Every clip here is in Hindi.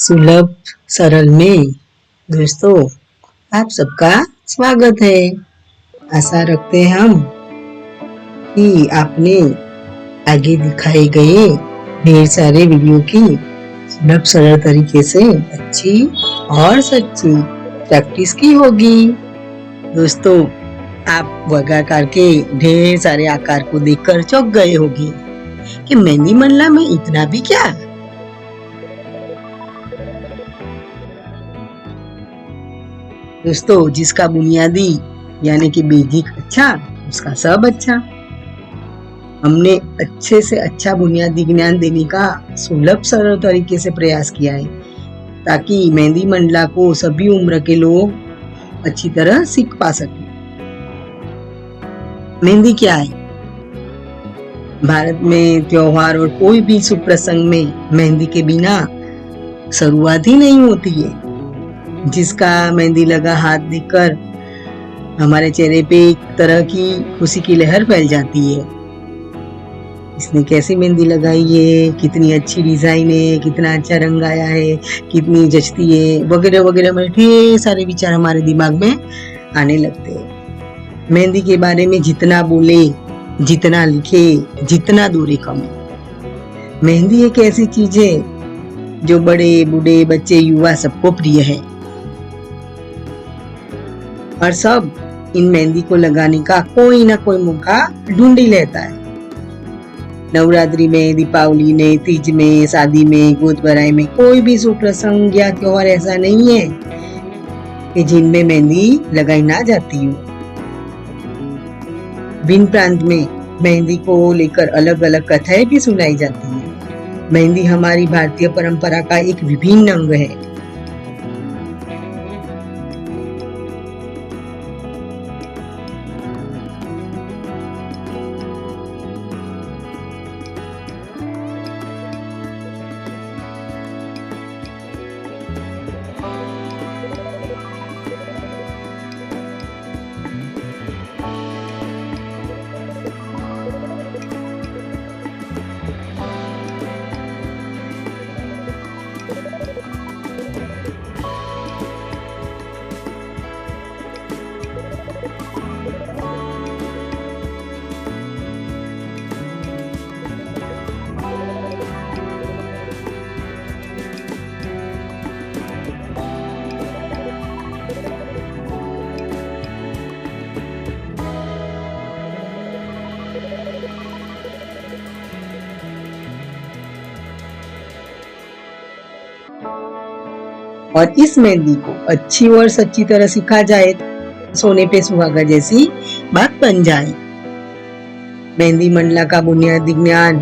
सुलभ सरल में दोस्तों आप सबका स्वागत है। आशा रखते हैं हम कि आपने आगे दिखाए गए ढेर सारे वीडियो की सुलभ सरल तरीके से अच्छी और सच्ची प्रैक्टिस की होगी। दोस्तों आप वर्गाकार के ढेर सारे आकार को देखकर चौंक गए होंगे कि मेहंदी मंडला में इतना भी क्या। दोस्तों जिसका बुनियादी यानी कि बेसिक अच्छा उसका सब अच्छा। हमने अच्छे से अच्छा बुनियादी ज्ञान देने का सुलभ सरल तरीके से प्रयास किया है ताकि मेहंदी मंडला को सभी उम्र के लोग अच्छी तरह सीख पा सके। मेहंदी क्या है? भारत में त्योहार और कोई भी शुभ प्रसंग में मेहंदी के बिना शुरुआत ही नहीं होती है। जिसका मेहंदी लगा हाथ देखकर हमारे चेहरे पे एक तरह की खुशी की लहर फैल जाती है। इसने कैसी मेहंदी लगाई है, कितनी अच्छी डिजाइन है, कितना अच्छा रंग आया है, कितनी जचती है, वगैरह वगैरह में ढेर सारे विचार हमारे दिमाग में आने लगते हैं। मेहंदी के बारे में जितना बोले, जितना लिखे, जितना दूरी कम। मेहंदी एक ऐसी चीज है जो बड़े बूढ़े बच्चे युवा सबको प्रिय है और सब इन मेहंदी को लगाने का कोई ना कोई मौका ढूंढ ही लेता है। नवरात्रि में, दीपावली में, तीज में, शादी में, गोद भराई में कोई भी शुभ प्रसंग या त्योहार ऐसा नहीं है कि जिनमें मेहंदी लगाई ना जाती हो। भिन्न प्रांत में मेहंदी को लेकर अलग अलग कथाएं भी सुनाई जाती है। मेहंदी हमारी भारतीय परंपरा का एक विभिन्न अंग है। और इस मेहंदी को अच्छी और सच्ची तरह सीखा जाए सोने पे सुहागा जैसी बात बन जाए। मेहंदी मंडला का बुनियादी ज्ञान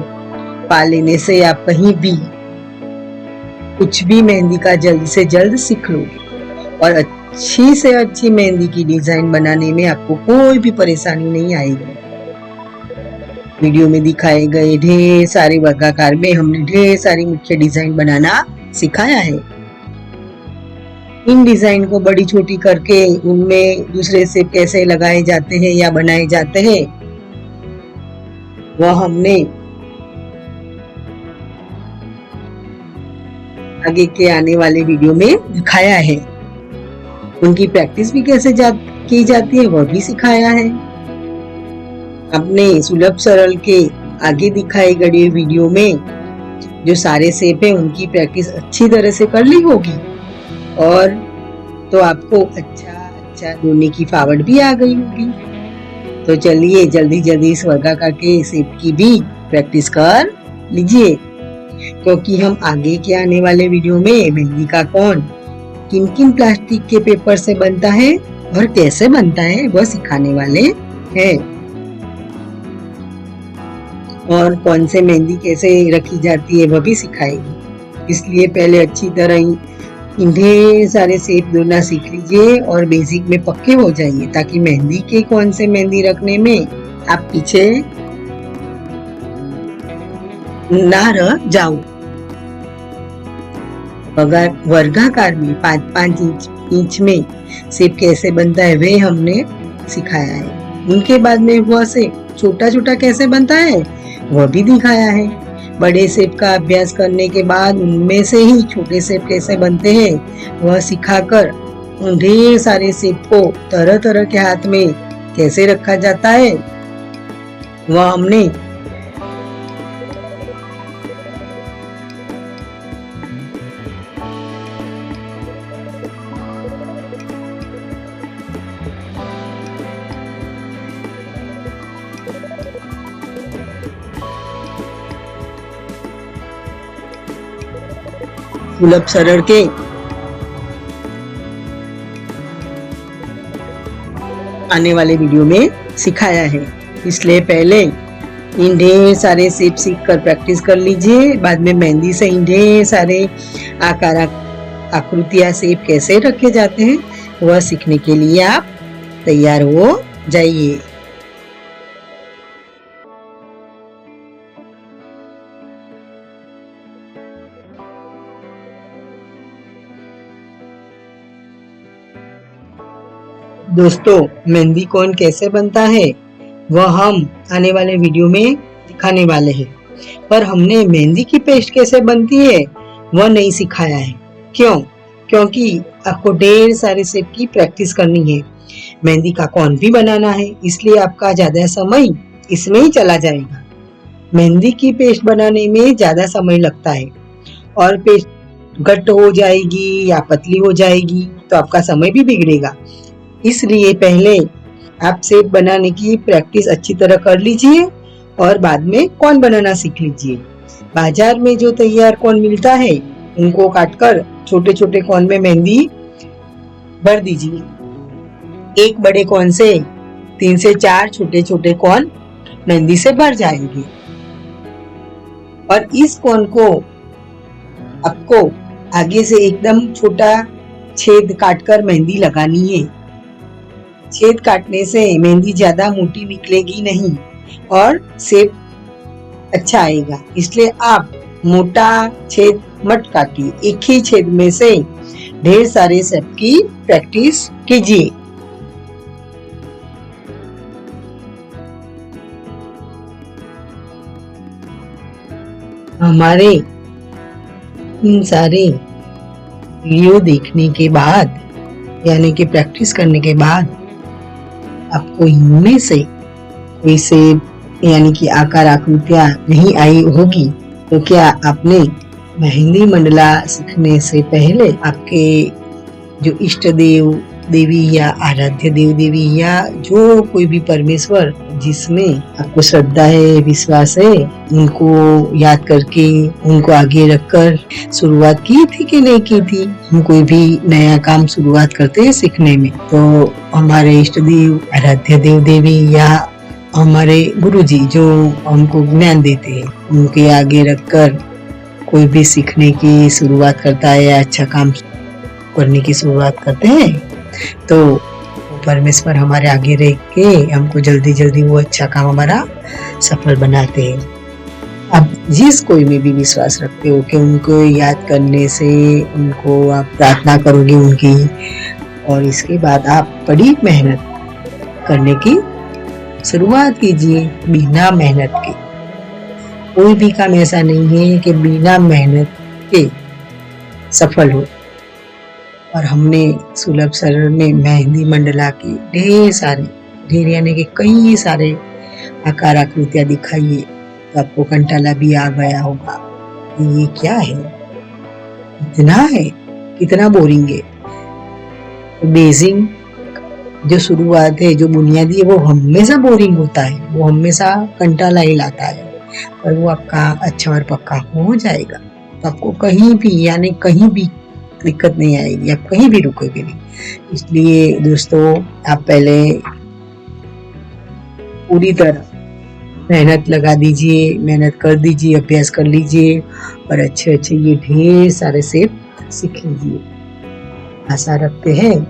पा लेने से आप कहीं भी कुछ भी मेहंदी का जल्द से जल्द सीख लो और अच्छी से अच्छी मेहंदी की डिजाइन बनाने में आपको कोई भी परेशानी नहीं आएगी। वीडियो में दिखाए गए ढेर सारे वर्गाकार में हमने ढेर सारी मुख्य डिजाइन बनाना सिखाया है। इन डिजाइन को बड़ी छोटी करके उनमें दूसरे से कैसे लगाए जाते हैं या बनाए जाते हैं वह हमने आगे के आने वाले वीडियो में दिखाया है। उनकी प्रैक्टिस भी कैसे की जाती है वह भी सिखाया है। अपने सुलभ सरल के आगे दिखाए गए वीडियो में जो सारे शेप है उनकी प्रैक्टिस अच्छी तरह से कर ली होगी और तो आपको अच्छा ढूंढने की फावट भी आ गई होगी। तो चलिए जल्दी इस वर्गाकार के शेप की भी प्रैक्टिस कर लीजिए क्योंकि हम आगे के आने वाले वीडियो में मेहंदी का कौन किन किन प्लास्टिक के पेपर से बनता है और कैसे बनता है वह सिखाने वाले हैं और कौन से मेहंदी कैसे रखी जाती है वह भी सिखाएगी। इसलिए पहले अच्छी तरह ढेर सारे शेप दोना सीख लीजिए और बेसिक में पक्के हो जाइए ताकि मेहंदी के कौन से मेहंदी रखने में आप पीछे ना रह जाओ। वर्गाकार में 5-5 इंच में शेप कैसे बनता है वे हमने सिखाया है। उनके बाद में वह शेप छोटा कैसे बनता है वह भी दिखाया है। बड़े शेप का अभ्यास करने के बाद उनमें से ही छोटे शेप कैसे बनते हैं वह सिखाकर उन ढेर सारे शेप को तरह तरह के हाथ में कैसे रखा जाता है वह हमने सुलभ सरल के आने वाले वीडियो में सिखाया है। इसलिए पहले इन ढेर सारे शेप सीख कर प्रैक्टिस कर लीजिए। बाद में मेहंदी से इन ढेर सारे आकार आकृतियां शेप कैसे रखे जाते हैं वह सीखने के लिए आप तैयार हो जाइए। दोस्तों, मेहंदी कोन कैसे बनता है वह हम आने वाले वीडियो में दिखाने वाले हैं, पर हमने मेहंदी की पेस्ट कैसे बनती है वह नहीं सिखाया है। क्यों? क्योंकि आपको ढेर सारे शेप की प्रैक्टिस करनी है, मेहंदी का कोन भी बनाना है, इसलिए आपका ज्यादा समय इसमें ही चला जाएगा। मेहंदी की पेस्ट बनाने में ज्यादा समय लगता है और पेस्ट गट्ट हो जाएगी या पतली हो जाएगी तो आपका समय भी बिगड़ेगा। इसलिए पहले आप शेप बनाने की प्रैक्टिस अच्छी तरह कर लीजिए और बाद में कोन बनाना सीख लीजिए। बाजार में जो तैयार कोन मिलता है उनको काटकर छोटे छोटे कोन में मेहंदी भर दीजिए। एक बड़े कोन से 3 से 4 छोटे छोटे कोन मेहंदी से भर जाएंगे और इस कोन को आपको आगे से एकदम छोटा छेद काटकर मेहंदी लगानी है। छेद काटने से मेहंदी ज्यादा मोटी निकलेगी नहीं और शेप अच्छा आएगा, इसलिए आप मोटा छेद मत काटिए। एक ही छेद में से ढेर सारे शेप की प्रैक्टिस कीजिए। हमारे इन सारे वीडियो देखने के बाद यानी कि प्रैक्टिस करने के बाद आपको इनमें से कोई शेप यानी कि आकार आकृतियां नहीं आई होगी तो क्या आपने मेहंदी मंडला सीखने से पहले आपके जो इष्ट देव देवी या आराध्य देव देवी या जो कोई भी परमेश्वर जिसमें आपको श्रद्धा है, विश्वास है, उनको याद करके उनको आगे रखकर शुरुआत की थी कि नहीं की थी? हम कोई भी नया काम शुरुआत करते हैं सीखने में तो हमारे इष्ट देव, आराध्य देव देवी या हमारे गुरुजी जो हमको ज्ञान देते हैं उनके आगे रखकर कोई भी सीखने की शुरुआत करता है या अच्छा काम करने की शुरुआत करते हैं तो परमेश्वर हमारे आगे रह के हमको जल्दी जल्दी वो अच्छा काम हमारा सफल बनाते हैं। अब जिस कोई में भी विश्वास रखते हो कि उनको याद करने से उनको आप प्रार्थना करोगे उनकी और इसके बाद आप बड़ी मेहनत करने की शुरुआत कीजिए बिना मेहनत के। कोई भी काम ऐसा नहीं है कि बिना मेहनत के सफल हो। और हमने सुलभ सरल में मेहंदी मंडला की ढेर यानी कि कई सारे आकार आकृतियां दिखाइए तो आपको कंटाला भी आ गया होगा, ये क्या है, इतना है, कितना बोरिंग है। बेसिक जो शुरुआत है, जो बुनियादी है वो हमेशा बोरिंग होता है, वो हमेशा कंटाला ही लाता है, पर वो आपका अच्छा और पक्का हो जाएगा तो आपको कहीं भी यानी कहीं भी दिक्कत नहीं आएगी, आप कहीं भी रुकोगे नहीं। इसलिए दोस्तों आप पहले पूरी तरह मेहनत लगा दीजिए, मेहनत कर दीजिए, अभ्यास कर लीजिए और अच्छे अच्छे ये ढेर सारे शेप सीख लीजिए। आशा रखते हैं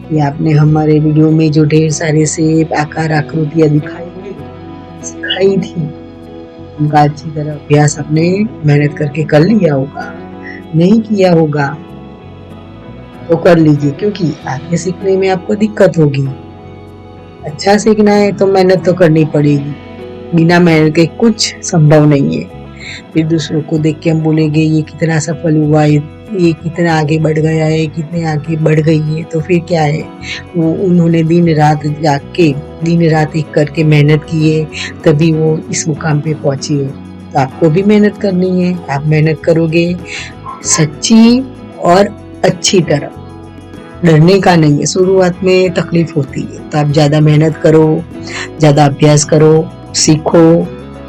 कि आपने हमारे वीडियो में जो ढेर सारे शेप आकार आकृतियां सिखाई थी उनका अच्छी तरह अभ्यास आपने मेहनत करके कर लिया होगा। नहीं किया होगा तो कर लीजिए, क्योंकि आगे सीखने में आपको दिक्कत होगी। अच्छा सीखना है तो मेहनत तो करनी पड़ेगी, बिना मेहनत के कुछ संभव नहीं है। फिर दूसरों को देख के हम बोलेंगे ये कितना सफल हुआ, ये कितना आगे बढ़ गया है, कितने आगे बढ़ गई है। तो फिर क्या है, वो उन्होंने दिन रात जाग के, दिन रात एक करके मेहनत की है, तभी वो इस मुकाम पे पहुंची है। तो आपको भी मेहनत करनी है। आप मेहनत करोगे सच्ची और अच्छी तरह, डरने का नहीं है। शुरुआत में तकलीफ होती है, तो आप ज्यादा मेहनत करो, ज्यादा अभ्यास करो, सीखो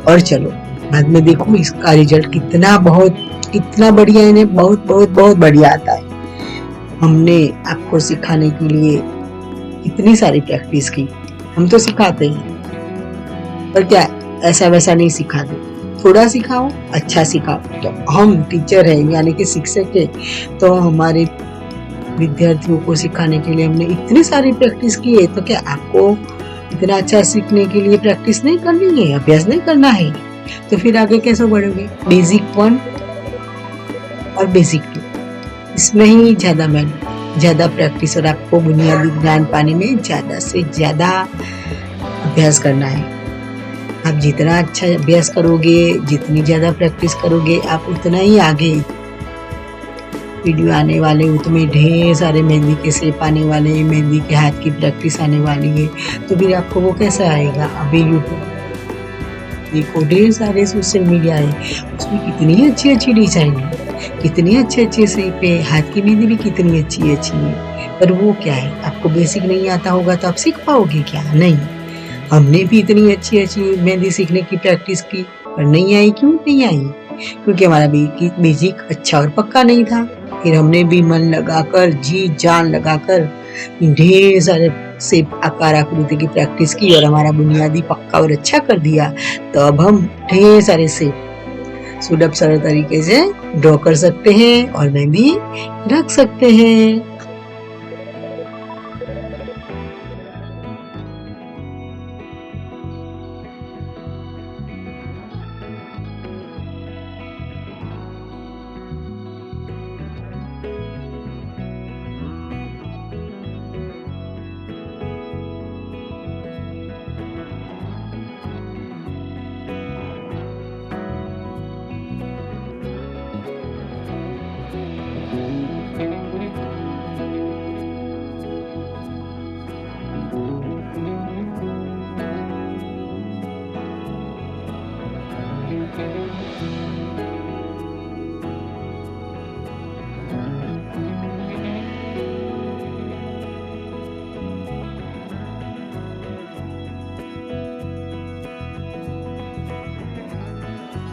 और चलो। बाद में देखो इसका रिजल्ट कितना बढ़िया है, बहुत बहुत बहुत बढ़िया आता है। हमने आपको सिखाने के लिए इतनी सारी प्रैक्टिस की, हम तो सिखाते हैं, पर क्या ऐसा वैसा नहीं सिखाते, थोड़ा सिखाओ, अच्छा सिखाओ। तो हम टीचर हैं यानी कि शिक्षक है, तो हमारे विद्यार्थियों को सिखाने के लिए हमने इतनी सारी प्रैक्टिस की है। तो क्या आपको इतना अच्छा सीखने के लिए प्रैक्टिस नहीं करनी है, अभ्यास नहीं करना है? तो फिर आगे कैसे बढ़ोगे? बेसिक 1 और बेसिक 2, इसमें ही ज्यादा मेहनत, ज्यादा प्रैक्टिस और आपको बुनियादी ज्ञान पाने में ज्यादा से ज्यादा अभ्यास करना है। आप जितना अच्छा अभ्यास करोगे, जितनी ज्यादा प्रैक्टिस करोगे, आप उतना ही आगे। वीडियो आने वाले उसमें ढेर सारे मेहंदी के शेप आने वाले, मेहंदी के हाथ की प्रैक्टिस आने वाली है। तो फिर आपको वो कैसा आएगा? अभी यूट्यूब देखो, ढेर सारे सोशल मीडिया है, उसमें कितनी अच्छी अच्छी डिजाइन है, कितनी अच्छे अच्छे शेप है, हाथ की मेहंदी भी कितनी अच्छी अच्छी है। पर वो क्या है, आपको बेसिक नहीं आता होगा तो आप सीख पाओगे क्या? नहीं। हमने भी इतनी अच्छी अच्छी मेहंदी सीखने की प्रैक्टिस की, पर नहीं आई। क्यों नहीं आई? क्योंकि हमारा बेसिक अच्छा और पक्का नहीं था। फिर हमने भी मन लगाकर, जी जान लगाकर ढेर सारे शेप, आकार, आकृति की प्रैक्टिस की और हमारा बुनियादी पक्का और अच्छा कर दिया। तो अब हम ढेर सारे शेप सुलभ सरल तरीके से ड्रॉ कर सकते हैं और मेहंदी रख सकते हैं।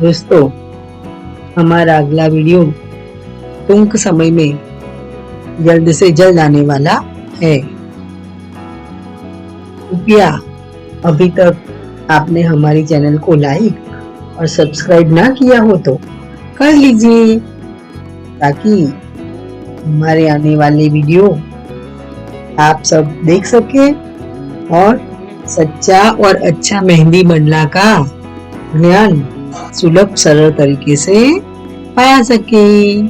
दोस्तों, हमारा अगला वीडियो टूंक समय में जल्द से जल्द आने वाला है। कृपया अभी तक आपने हमारे चैनल को लाइक और सब्सक्राइब ना किया हो तो कर लीजिए, ताकि हमारे आने वाले वीडियो आप सब देख सके और सच्चा और अच्छा मेहंदी बनना का ज्ञान सुलभ सरल तरीके से पाया सके।